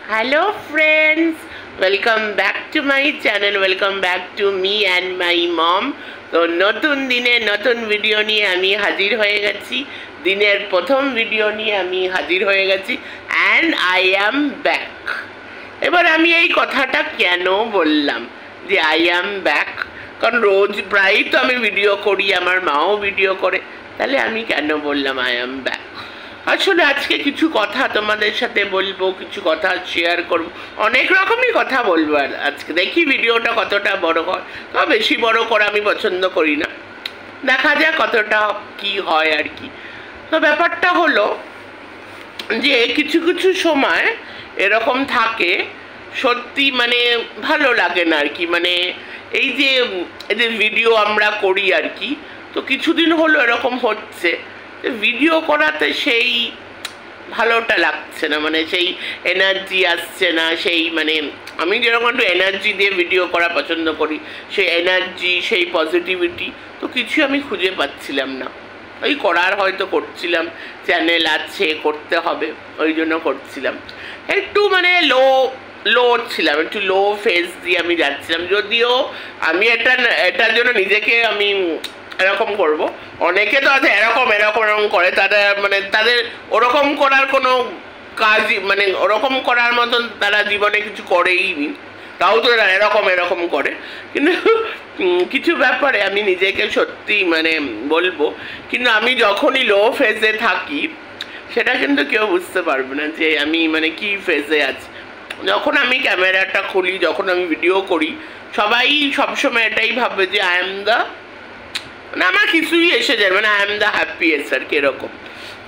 Hello friends, welcome back to my channel, welcome back to me and my mom. তো নতুন দিনে নতুন video নিয়ে আমি হাজির হয়ে গেছি। দিনের প্রথম ভিডিও নিয়ে আমি হাজির হয়ে গেছি and I am back। এবার আমি এই কথাটা কেন বললাম যে I am back, কারণ রোজ প্রায়ই তো আমি ভিডিও করি, আমার মাও ভিডিও করে, তাহলে আমি কেন বললাম I am back। আসলে আজকে কিছু কথা তোমাদের সাথে বলবো, কিছু কথা শেয়ার করব, অনেক রকমই কথা বলবো। আর আজকে দেখি ভিডিওটা কতটা বড় হয়, তো বেশি বড় করা আমি পছন্দ করি না, দেখা যাক কতটা কি হয় আর কি। তো ব্যাপারটা হলো যে কিছু কিছু সময় এরকম থাকে সত্যি মানে ভালো লাগে না আর কি, মানে এই যে এদের ভিডিও আমরা করি আর কি, তো কিছুদিন হলো এরকম হচ্ছে ভিডিও করাতে সেই ভালোটা লাগছে না, মানে সেই এনার্জি আসছে না, সেই মানে আমি যেরকম একটু এনার্জি দিয়ে ভিডিও করা পছন্দ করি, সেই এনার্জি সেই পজিটিভিটি তো কিছু আমি খুঁজে পাচ্ছিলাম না। ওই করার হয়তো করছিলাম, চ্যানেল আছে করতে হবে ওই জন্য করছিলাম, একটু মানে লো ছিলাম, একটু লো ফেস দিয়ে আমি যাচ্ছিলাম। যদিও আমি এটার জন্য নিজেকে আমি এরকম করব, অনেকে তো আছে এরকম করে, তাদের ওরকম করার কোনো কাজই মানে ওরকম করার মতন তারা জীবনে কিছু করেই নি, তাও তো এরকম করে। কিন্তু কিছু ব্যাপারে আমি নিজেকে সত্যি মানে বলবো, কিন্তু আমি যখনই লো ফেজে থাকি সেটা কিন্তু কেউ বুঝতে পারবে না যে আমি মানে কি ফেজে আছি। যখন আমি ক্যামেরাটা খুলি, যখন আমি ভিডিও করি, সবাই সবসময় এটাই ভাববে যে আই এম দ্য, মানে আমার কিছুই এসে যায়, মানে আই এম দ্য হ্যাপিয়েস্ট আর কি এরকম।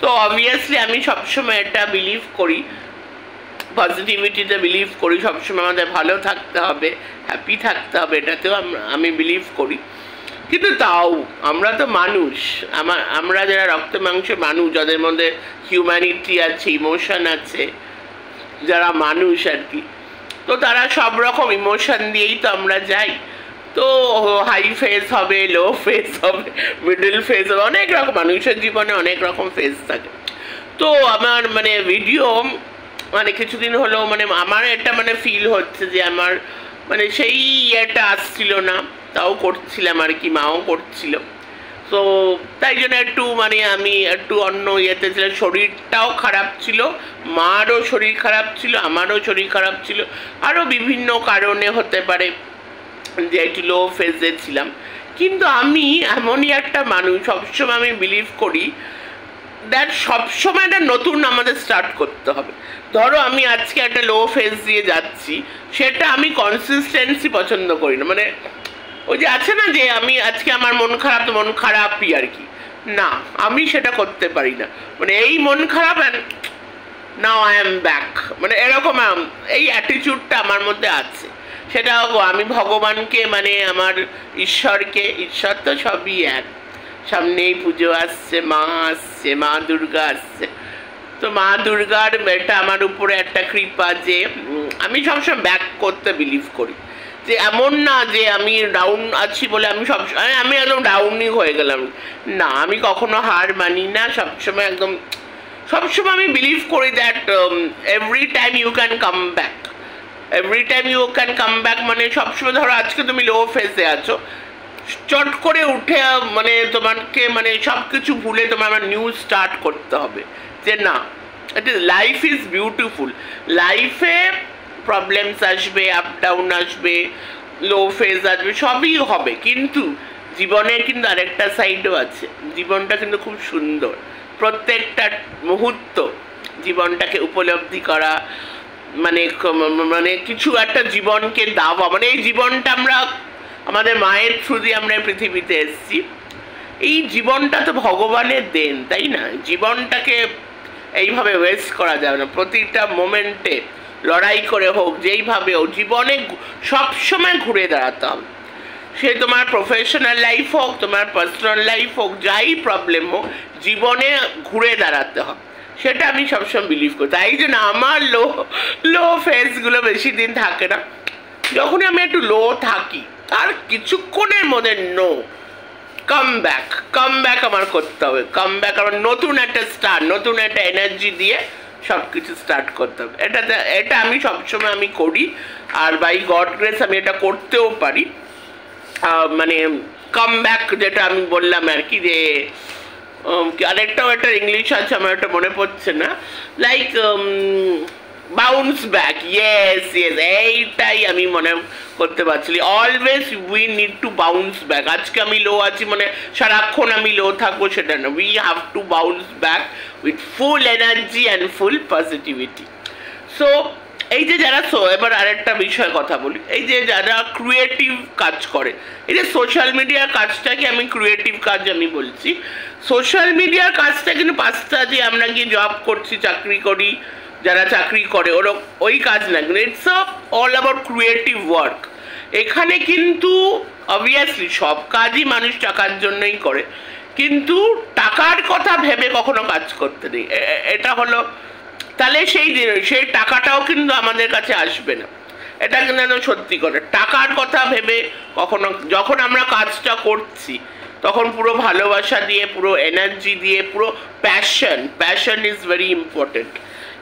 তো অবভিয়াসলি আমি সবসময় এটা বিলিভ করি, পজিটিভিটিতে বিলিভ করি, সবসময় আমাদের ভালো থাকতে হবে, হ্যাপি থাকতে হবে, এটাতেও আমি বিলিভ করি। কিন্তু তাও আমরা তো মানুষ, আমরা যারা রক্ত মাংসের মানুষ, যাদের মধ্যে হিউম্যানিটি আছে, ইমোশন আছে, যারা মানুষ আর কি, তো তারা সব রকম ইমোশন দিয়েই তো আমরা যাই। তো হাই ফেজ হবে, লো ফেজ হবে, মিডল ফেজ হবে, অনেক রকম মানুষের জীবনে অনেক রকম ফেজ থাকে। তো আমার মানে ভিডিও মানে কিছুদিন হলো মানে আমার এটা মানে ফিল হচ্ছে যে আমার মানে সেই ইয়েটা আসছিল না, তাও করছিলাম আর কি, মাও করছিল। তো তাই জন্য একটু মানে আমি একটু অন্য ইয়েতে ছিলাম, শরীরটাও খারাপ ছিল, মারও শরীর খারাপ ছিল, আমারও শরীর খারাপ ছিল, আরও বিভিন্ন কারণে হতে পারে যে একটু লো ফেজে ছিলাম। কিন্তু আমি এমনই একটা মানুষ, সবসময় আমি বিলিভ করি দ্যাট সবসময় একটা নতুন আমাদের স্টার্ট করতে হবে। ধরো আমি আজকে একটা লো ফেজ দিয়ে যাচ্ছি, সেটা আমি কনসিস্টেন্সি পছন্দ করি না, মানে ওই যে আছে না যে আমি আজকে আমার মন খারাপ তো মন খারাপই আর কি, না আমি সেটা করতে পারি না। মানে এই মন খারাপ নাও আই এম ব্যাক, মানে এরকম এই অ্যাটিটিউডটা আমার মধ্যে আছে। সেটা আমি ভগবানকে মানে আমার ঈশ্বরকে, ঈশ্বর তো সবই এক, সামনেই পুজো আসছে, মা আসছে, মা দুর্গা আসছে, তো মা দুর্গার এটা আমার উপরে একটা কৃপা যে আমি সবসময় ব্যাক করতে বিলিভ করি। যে এমন না যে আমি ডাউন আছি বলে আমি সবসময় আমি একদম ডাউনই হয়ে গেলাম, না আমি কখনো হার মানি না, সবসময় একদম সবসময় আমি বিলিভ করি that every time you can come back, every time you can come back. মানে সবসময় ধরো আজকে তুমি লো ফেজে আছো, চট করে উঠে মানে তোমাকে মানে সব কিছু ভুলে তোমার আবার নিউ স্টার্ট করতে হবে, যে না লাইফ ইজ বিউটিফুল, লাইফে প্রবলেমস আসবে, আপ ডাউন আসবে, লো ফেজ আসবে, সবই হবে, কিন্তু জীবনের কিন্তু আরেকটা সাইডও আছে, জীবনটা কিন্তু খুব সুন্দর, প্রত্যেকটা মুহূর্ত জীবনটাকে উপলব্ধি করা, মানে মানে কিছু একটা জীবনকে দাওয়া, মানে এই জীবনটা আমরা আমাদের মায়ের থ্রু দিয়ে আমরা পৃথিবীতে এসেছি, এই জীবনটা তো ভগবানের দেন, তাই না? জীবনটাকে এইভাবে ওয়েস্ট করা যাবে না, প্রতিটা মোমেন্টে লড়াই করে হোক যেইভাবে হোক জীবনে সবসময় ঘুরে দাঁড়াতে হবে। সে তোমার প্রফেশনাল লাইফ হোক, তোমার পার্সোনাল লাইফ হোক, যাই প্রবলেম হোক জীবনে ঘুরে দাঁড়াতে হবে, সেটা আমি সবসময় বিলিভ করি। তাই জন্য আমার লো ফেজগুলো বেশি দিন থাকে না, যখনই আমি একটু লো থাকি তার কিছুক্ষণের মধ্যে কাম ব্যাক আমার করতে হবে, কাম ব্যাক আমার নতুন একটা স্টার, নতুন একটা এনার্জি দিয়ে সব কিছু স্টার্ট করতে হবে। এটা আমি সবসময় আমি করি, আর বাই গড গ্রেস আমি এটা করতেও পারি। মানে কাম ব্যাক যেটা আমি বললাম আর কি, যে আরেকটাও একটা ইংলিশ আছে, আমার একটা মনে পড়ছে না, লাইক বাউন্স ব্যাক। ইয়েস, এইটাই আমি মনে করতে পারছিলি। Always we need to bounce back. আজকে আমি লো আছি মানে সারাক্ষণ আমি লো থাকবো সেটা না, we have to bounce back with full energy and full positivity. So এই যে যারা, এবার আরেকটা বিষয় কথা বলি, এই যে যারা ক্রিয়েটিভ কাজ করে, এই যে সোশ্যাল মিডিয়ার কাজটাকে আমি ক্রিয়েটিভ কাজ আমি বলছি। সোশ্যাল মিডিয়ার কাজটা কিন্তু পাঁচটা যে আমরা গিয়ে জব করছি, চাকরি করি, যারা চাকরি করে ওই কাজ না, কিন্তু it's all about creative work. এখানে কিন্তু অবভিয়াসলি সব কাজই মানুষ টাকার জন্যই করে, কিন্তু টাকার কথা ভেবে কখনো কাজ করতে নেই। এটা হলো, তাহলে সেই টাকাটাও কিন্তু আমাদের কাছে আসবে না। এটা কিন্তু সত্যি করে টাকার কথা ভেবে কখনো, যখন আমরা কাজটা করছি তখন পুরো ভালোবাসা দিয়ে, পুরো এনার্জি দিয়ে, পুরো প্যাশন ইজ ভেরি ইম্পর্টেন্ট।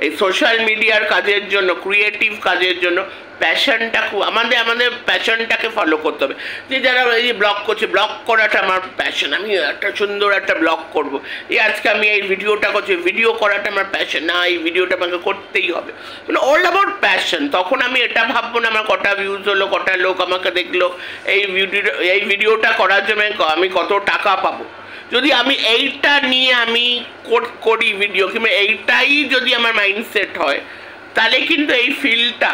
এই সোশ্যাল মিডিয়ার কাজের জন্য, ক্রিয়েটিভ কাজের জন্য প্যাশনটা খুব, আমাদের প্যাশনটাকে ফলো করতে হবে। যে যারা এই যে ব্লগ করছে, ব্লগ করাটা আমার প্যাশন, আমি একটা সুন্দর একটা ব্লগ করবো, এই আজকে আমি এই ভিডিওটা করছি, ভিডিও করাটা আমার প্যাশন, না এই ভিডিওটা আমাকে করতেই হবে, মানে অল অ্যাবাউট প্যাশন। তখন আমি এটা ভাববো না আমার কটা ভিউজ হলো, কটা লোক আমাকে দেখলো, এই ভিডিওটা করার জন্য আমি কত টাকা পাবো। যদি আমি এইটা নিয়ে আমি করি ভিডিও, কিংবা এইটাই যদি আমার মাইন্ডসেট হয়, তাহলে কিন্তু এই ফিল্ডটা,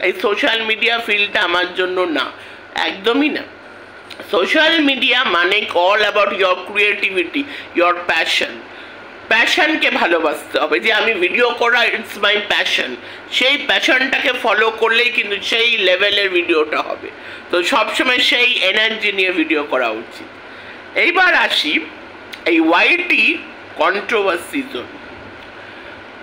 এই সোশ্যাল মিডিয়া ফিল্ডটা আমার জন্য না, একদমই না। সোশ্যাল মিডিয়া মানে all about your creativity, your প্যাশনকে ভালোবাসতে হবে। যে আমি ভিডিও করা, ইটস মাই প্যাশন, সেই প্যাশনটাকে ফলো করলেই কিন্তু সেই লেভেলের ভিডিওটা হবে। তো সবসময় সেই এনার্জি নিয়ে ভিডিও করা উচিত। এইবার আসি এই ওয়াইটি কন্ট্রোভার্সি জোন।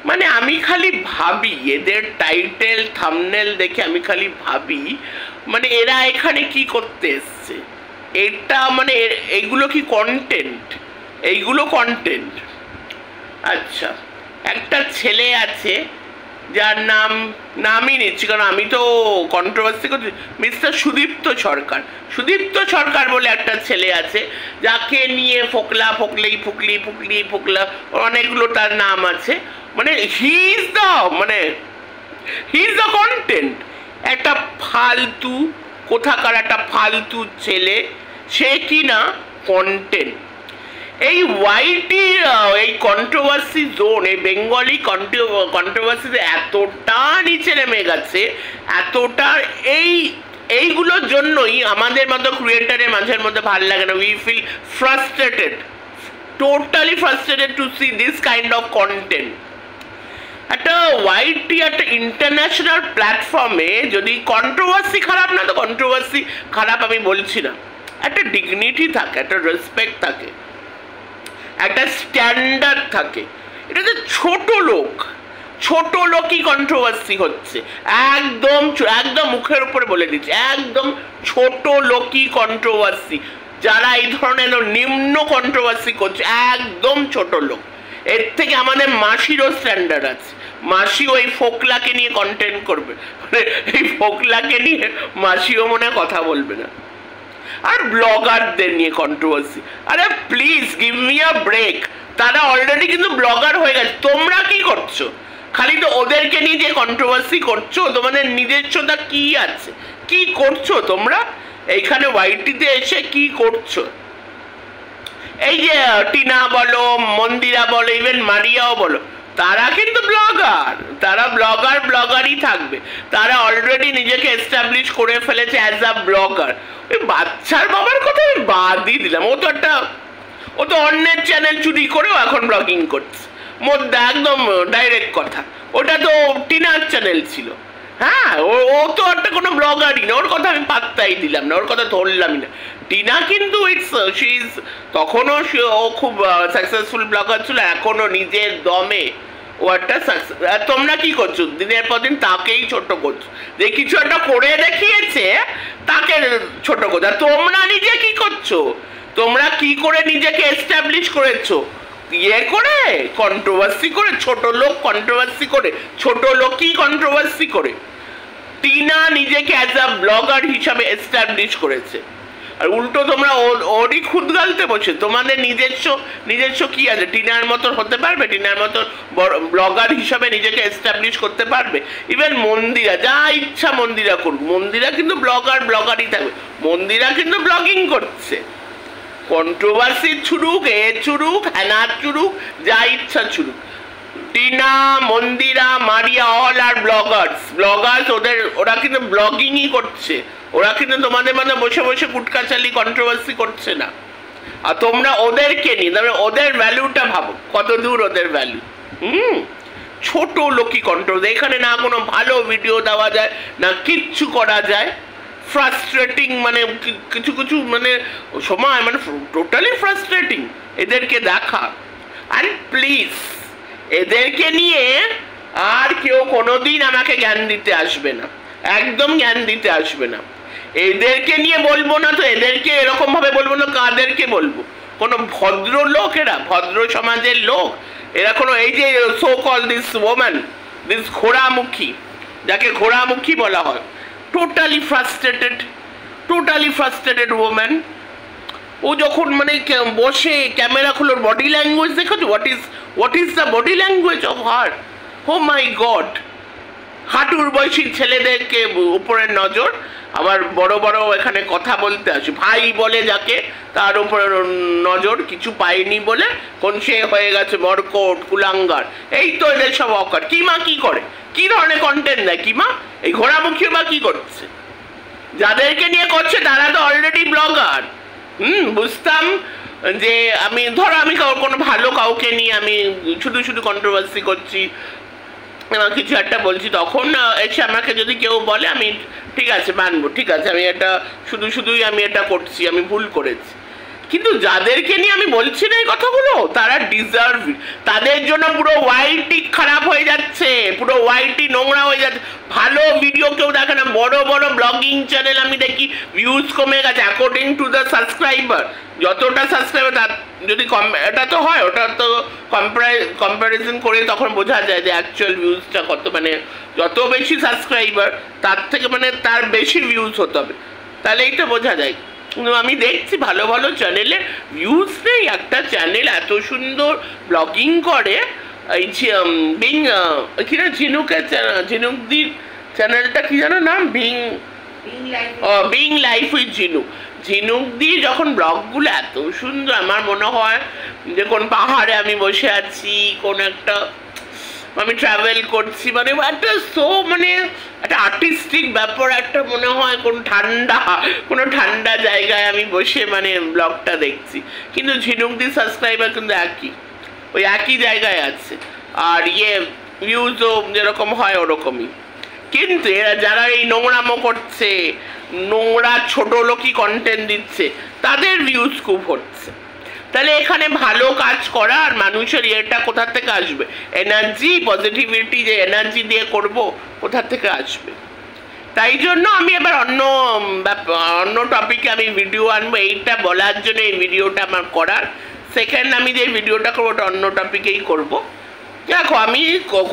মানে আমি খালি ভাবি, এদের টাইটেল থাম্বনেল দেখে আমি খালি ভাবি, মানে এরা এখানে কি করতে এসছে? এটা মানে এইগুলো কি কন্টেন্ট? এইগুলো কন্টেন্ট? আচ্ছা, একটা ছেলে আছে যার নামই নিচ্ছি, কারণ আমি তো কন্ট্রোভার্সি করছি, মিস্টার সুদীপ্ত সরকার বলে একটা ছেলে আছে, যাকে নিয়ে ফোকলা অনেকগুলো তার নাম আছে। মানে হি ইজ দ্য কন্টেন্ট। একটা ফালতু, কোথাকার একটা ফালতু ছেলে, সে কি না কন্টেন্ট। এই ওয়াইটি, এই কন্ট্রোভার্সি জোন, এই বেঙ্গলি কন্ট্রোভার্সিতে এতটা নিচে নেমে গেছে, এতটা, এইগুলোর জন্যই আমাদের মতো ক্রিয়েটারের মাঝের মধ্যে ভালো লাগে না। We feel totally frustrated to see this kind of content. একটা ওয়াইটি, একটা ইন্টারন্যাশনাল প্ল্যাটফর্মে যদি কন্ট্রোভার্সি খারাপ না, তো কন্ট্রোভার্সি খারাপ আমি বলছি না, একটা ডিগনিটি থাকে, একটা রেসপেক্ট থাকে, একটা স্ট্যান্ডার্ড থাকে। এটা যে ছোট লোকই কন্ট্রোভার্সি হচ্ছে, একদম মুখের উপরে বলে দিচ্ছে, একদম ছোট লোকই কন্ট্রোভার্সি। যারা এই ধরনের নিম্ন কন্ট্রোভার্সি করছে, একদম ছোট লোক। এর থেকে আমাদের মাসিরও স্ট্যান্ডার্ড আছে। মাসি ওই ফোকলাকে নিয়ে কন্টেন্ট করবে, এই ফোকলাকে নিয়ে মাসিও মনে কথা বলবে না। আর ব্লগারদের নিয়ে কন্ট্রোভার্সি, আরে please give me a break. তারা অলরেডি কিন্তু ব্লগার হয়ে গেছে, তোমরা কি করছো? খালি তো ওদেরকে নিয়ে যে কন্ট্রোভার্সি করছো, তোমাদের নিজস্বতা কি আছে? কি করছো তোমরা এইখানে ওয়াইটিতে এসে? কি করছো? এই যে টিনা বলো, মন্দিরা বলো, ইভেন মারিয়াও বলো, তারা কিন্তু ব্লগারই থাকবে। তারা অলরেডি নিজেকে এস্টাবলিশ করে ফেলেছে অ্যাজ আ ব্লগার। ওই বাচ্চার বাবার কথা আমি বাদই দিলাম, ও তো অন্যের চ্যানেল চুরি করেও এখন ব্লগিং করছে, মধ্যে একদম ডাইরেক্ট কথা। ওটা তো টিনার চ্যানেল ছিল। হ্যাঁ, ও তো একটা কোনো ব্লগারই না, ওর কথা আমি পাত্তাই দিলাম না, ওর কথা ধরলামই না। টিনা কিন্তু তখনও ও খুব সাকসেসফুল ব্লগার ছিল, এখনো নিজের দমে ও একটা সাকসেস। তোমরা কি করছো? দিনের পর দিন তাকেই ছোট করছো, যে কিছু একটা করে দেখিয়েছে তাকে ছোট করছো। তোমরা নিজে কি করছো? তোমরা কি করে নিজেকে এস্টাবলিশ করেছো? ইয়ে করে কন্ট্রোভার্সি করে, ছোট লোক কন্ট্রোভার্সি করে, ছোট লোকই কন্ট্রোভার্সি করে। টিনা নিজেকে অ্যাজ আ ব্লগার হিসাবে এস্টাবলিশ করেছে, আর উল্টো তোমরা ওরই খুদ গালতে বসে। তোমাদের নিজস্ব কি আছে? টিনার মতো হতে পারবে? টিনার মতো ব্লগার হিসাবে নিজেকে এস্টাবলিশ করতে পারবে? ইভেন মন্দিরা, যা ইচ্ছা মন্দিরা করুক, মন্দিরা কিন্তু ব্লগারই থাকবে। মন্দিরা কিন্তু ব্লগিং করছে, কন্ট্রোভার্সি ছুড়ুক, ছুড়ুক, হ্যানা ছুড়ুক, যা ইচ্ছা ছুড়ুক। টিনা, মন্দিরা, মারিয়া অল আর ব্লগার্স। ওরা কিন্তু ব্লগিংই করছে, ওরা কিন্তু তোমাদের মধ্যে বসে বসে কুটকাচালি কন্ট্রোভার্সি করছে না। আর তোমরা ওদেরকে নিয়ে, তারপরে ওদের ভ্যালুটা ভাবো, কত দূর ওদের ভ্যালু। ছোট লোকই কন্ট্রোভার্সি, এখানে না কোনো ভালো ভিডিও দেওয়া যায়, না কিচ্ছু করা যায়। ফ্রাস্ট্রেটিং, মানে কিছু মানে সময় মানে টোটালি ফ্রাস্ট্রেটিং এদেরকে দেখা। আর প্লিজ এদেরকে নিয়ে আর কেউ কোনোদিন আমাকে জ্ঞান দিতে আসবে না, একদম জ্ঞান দিতে আসবে না। এদেরকে নিয়ে বলবো না তো, এদেরকে এরকম ভাবে বলবো না, কাদেরকে বলবো? কোনো ভদ্র লোক, এরা ভদ্র সমাজের লোক, এরা কোনো এই যে so call this woman, this ঘোড়ামুখী, যাকে ঘোড়ামুখী বলা হয়, টোটালি ফ্রাস্ট্রেটেড ওম্যান। ও যখন মানে বসে ক্যামেরা খুলোর বডি ল্যাঙ্গুয়েজ দেখেছো? What is the body language of her? Oh my god! হাঁটুর বয়সী ছেলেদেরকে উপরের নজর, আবার বড় বড় এখানে কথা বলতে আসে, ভাই বলে যাকে, তার উপরে নজর, কিছু পায়নি বলে কোন সে হয়ে গেছে মরকট, কুলাঙ্গার। এই তো এদের সব অকার। কিমা কি করে? কি ধরনের কন্টেন্ট দেয় কিমা? এই ঘোড়ামুখী বা কি করছে? যাদেরকে নিয়ে করছে তারা তো অলরেডি ব্লগার। বুঝতাম যে আমি কোনো ভালো কাউকে নিয়ে আমি শুধু কন্ট্রোভার্সি করছি, কিছু একটা বলছি, তখন এসে আমাকে যদি কেউ বলে, আমি ঠিক আছে মানবো, ঠিক আছে আমি এটা শুধুই আমি এটা করছি, আমি ভুল করেছি। কিন্তু যাদেরকে নিয়ে আমি বলছি না এই কথাগুলো, তারা ডিজার্ভ। তাদের জন্য পুরো ওয়াইটি খারাপ হয়ে যাচ্ছে, পুরো ওয়াইটি নোংরা হয়ে যাচ্ছে। ভালো ভিডিও কেউ দেখে না। বড় বড় ব্লগিং চ্যানেল আমি দেখি ভিউজ কমে গেছে অ্যাকর্ডিং টু দ্য সাবস্ক্রাইবার। যতটা সাবস্ক্রাইবার তার যদি এটা তো হয়, ওটা তো কম্প্যারিজন করে তখন বোঝা যায় যে অ্যাকচুয়াল ভিউজটা কত। মানে যত বেশি সাবস্ক্রাইবার তার থেকে মানে তার বেশি ভিউজ হতে হবে, তাহলে এইটা বোঝা যায়। আমি দেখছি ভালো ভালো চ্যানেলে ভিউজ নেই। একটা চ্যানেল এত সুন্দর ব্লগিং করে, এই কিনা ঝিনুকদির চ্যানেলটা কি জানো নাম? বিং লাইফ উইথ ঝিনুকদি যখন ব্লগগুলো এত সুন্দর, আমার মনে হয় যে কোন পাহাড়ে আমি বসে আছি, কোন একটা আমি ট্রাভেল করছি, মানে একটা মানে একটা আর্টিস্টিক ব্যাপার, একটা মনে হয় কোনো ঠান্ডা জায়গায় আমি বসে মানে ব্লগটা দেখছি। কিন্তু ঝিনুকদি সাবস্ক্রাইবার কিন্তু ওই একই জায়গায় আছে, আর ভিউজও যেরকম হয় ওরকমই। কিন্তু এরা যারা এই নোংরামো করছে, নোংরা ছোট লোকই কন্টেন্ট দিচ্ছে, তাদের ভিউজ খুব হচ্ছে। তাহলে এখানে ভালো কাজ করা আর মানুষের ইয়েটা কোথা থেকে আসবে? এনার্জি, পজিটিভিটি, যে এনার্জি দিয়ে করব, কোথা থেকে আসবে? তাই জন্য আমি এবার অন্য টপিকে আমি ভিডিও আনবো, এইটা বলার জন্য এই ভিডিওটা আমার করার। সেকেন্ড, আমি যে ভিডিওটা করবো ওটা অন্য টপিকেই করবো। দেখো, আমি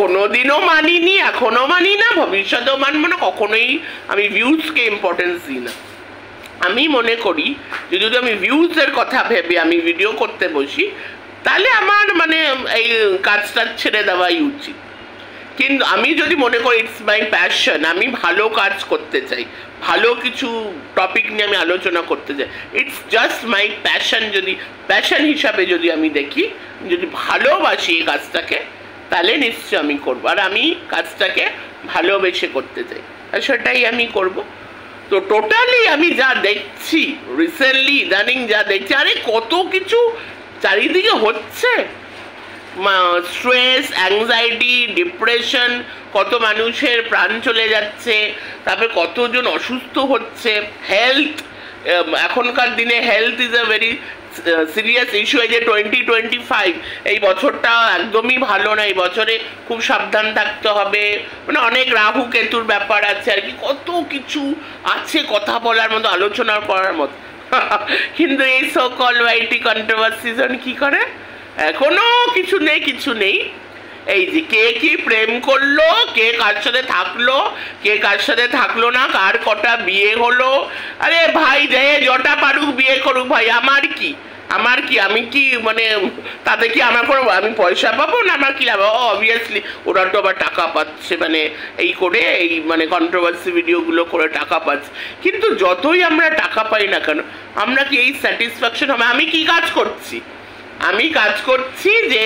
কোনোদিনও মানিনি, এখনো মানি না, ভবিষ্যতেও মানবো না। কখনোই আমি ভিউজকে ইম্পর্টেন্স দিই না। আমি মনে করি যে যদি আমি ভিউজের কথা ভেবে আমি ভিডিও করতে বসি, তাহলে আমার মানে এই কাজটা ছেড়ে দেওয়াই উচিত। কিন্তু আমি যদি মনে করি ইটস মাই প্যাশন, আমি ভালো কাজ করতে চাই, ভালো কিছু টপিক নিয়ে আমি আলোচনা করতে চাই, ইটস জাস্ট মাই প্যাশন। যদি প্যাশন হিসাবে যদি আমি দেখি, যদি ভালোবাসি এই কাজটাকে, তাহলে নিশ্চয় আমি করবো। আর আমি কাজটাকে ভালোবেসে করতে চাই, আর সেটাই আমি করব। তো টোটালি আমি যা দেখছি রিসেন্টলি, ইদানিং যা দেখছি, আরে কত কিছু চারিদিকে হচ্ছে, স্ট্রেস, অ্যাংজাইটি, ডিপ্রেশন, কত মানুষের প্রাণ চলে যাচ্ছে, তারপরে কতজন অসুস্থ হচ্ছে। হেলথ, এখনকার দিনে health is a very serious issue. এই যে 2025 এই বছরটা একদমই ভালো না, এই বছরে খুব সাবধান থাকতে হবে। মানে অনেক রাহু কেতুর ব্যাপার আছে আর কি, কত কিছু আছে কথা বলার মতো, আলোচনা করার মতো। কিন্তু এই সো কল ওয়াইটি কন্ট্রোভার্সিজন কি করে? এখনো কিছু নেই, কিছু নেই। এই যে কে কি প্রেম করলো, কে কার সাথে থাকলো, কে কার সাথে থাকলো না, কার কটা বিয়ে হলো, আরে ভাই যে জটা পারুক বিয়ে করুক ভাই, আমার কি, আমার কি, আমি কি মানে তাতে কি আমার কোনো আমি পয়সা পাবো না, আমার কি লাভ? অবভিয়াসলি ওরা তো আবার টাকা পাচ্ছে, মানে এই করে এই মানে কন্ট্রোভার্সি ভিডিওগুলো করে টাকা পাচ্ছে। কিন্তু যতই আমরা টাকা পাই না কেন, আমরা কি এই স্যাটিসফ্যাকশন হবে? আমি কি কাজ করছি? আমি কাজ করছি যে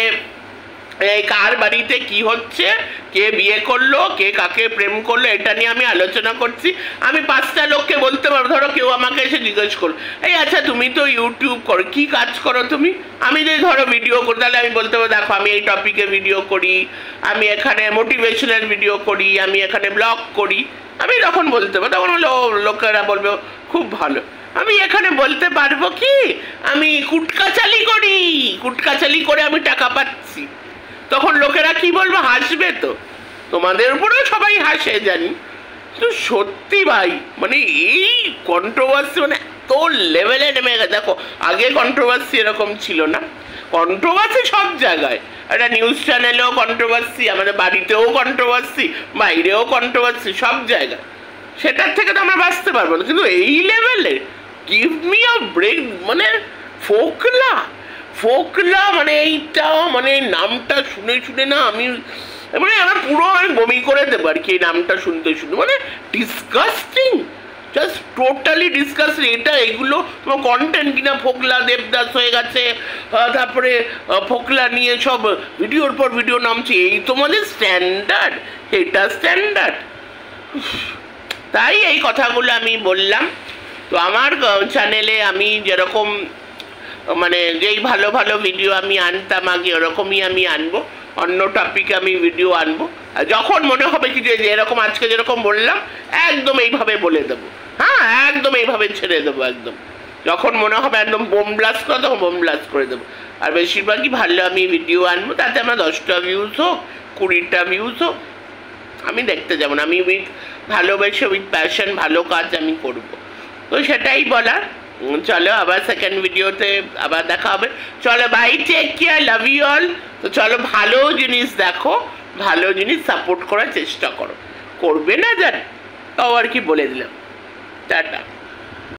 এই কার বাড়িতে কি হচ্ছে, কে বিয়ে করলো, কে কাকে প্রেম করলো, এটা নিয়ে আমি আলোচনা করছি। আমি 5টা লোককে বলতে পারবো, ধরো কেউ আমাকে এসে জিজ্ঞেস করো, এই আচ্ছা তুমি তো ইউটিউব করো, কি কাজ করো তুমি? আমি যদি ধরো ভিডিও করি, তাহলে আমি বলতে পারবো দেখো আমি এই টপিকে ভিডিও করি, আমি এখানে মোটিভেশনাল ভিডিও করি, আমি এখানে ব্লগ করি। আমি তখন বলতে পারবো, তখন হলো লোকেরা বলবে খুব ভালো। আমি এখানে বলতে পারবো কি আমি কুটকাচালি করি, কুটকাচালি করে আমি টাকা পাচ্ছি। তখন লোকেরা কি বলবো? হাসবে তো, তোমাদের উপরেও সবাই হাসে জানি। কিন্তু সত্যি ভাই মানে এই কন্ট্রোভার্সি মানে এত লেভেলে নেমে গেছে। দেখো আগে কন্ট্রোভার্সি এরকম ছিল না, কন্ট্রোভার্সি সব জায়গায়, একটা নিউজ চ্যানেলেও কন্ট্রোভার্সি, আমাদের বাড়িতেও কন্ট্রোভার্সি, বাইরেও কন্ট্রোভার্সি, সব জায়গায়। সেটার থেকে তো আমরা বাঁচতে পারবো না, কিন্তু এই লেভেলে গিভ মি আ ব্রেক, মানে ফোকলা, ফোকলা মানে এইটা মানে নামটা শুনে শুনে না আমি মানে আমার পুরো আমি বমি করে দেবো আর কি এই নামটা শুনতে শুনতে, মানে ডিসগাস্টিং, জাস্ট টোটালি ডিসকাস্টিং। এটা এগুলো তোমার কন্টেন্ট কিনা, ফোকলা দেবদাস হয়ে গেছে, তারপরে ফোকলা নিয়ে সব ভিডিওর পর ভিডিও নামছে, এই তোমাদের স্ট্যান্ডার্ড, এটা স্ট্যান্ডার্ড। তাই এই কথাগুলো আমি বললাম। তো আমার চ্যানেলে আমি যেরকম মানে যেই ভালো ভালো ভিডিও আমি আনতাম আগে, ওরকমই আমি আনবো, অন্য টপিকে আমি ভিডিও আনবো। আর যখন মনে হবে কি যে এরকম আজকে যেরকম বললাম একদম এইভাবে বলে দেবো, হ্যাঁ একদম এইভাবে ছেড়ে দেবো, একদম যখন মনে হবে একদম বোম ব্লাস্ট করে তখন বোম ব্লাস্ট করে দেবো। আর বেশিরভাগই ভালো আমি ভিডিও আনবো, তাতে আমার 10টা ভিউজ হোক, 20টা ভিউজ হোক, আমি দেখতে যাবো না, আমি উইথ ভালোবেসে উইথ প্যাশন ভালো কাজ আমি করব। তো সেটাই বলার। চলো আবার সেকেন্ড ভিডিওতে আবার দেখা হবে। চলো bye, take care, love you all. তো চলো ভালো জিনিস দেখো, ভালো জিনিস সাপোর্ট করার চেষ্টা করো, করবে না জান তাও আর কি বলে দিলাম, টাটা।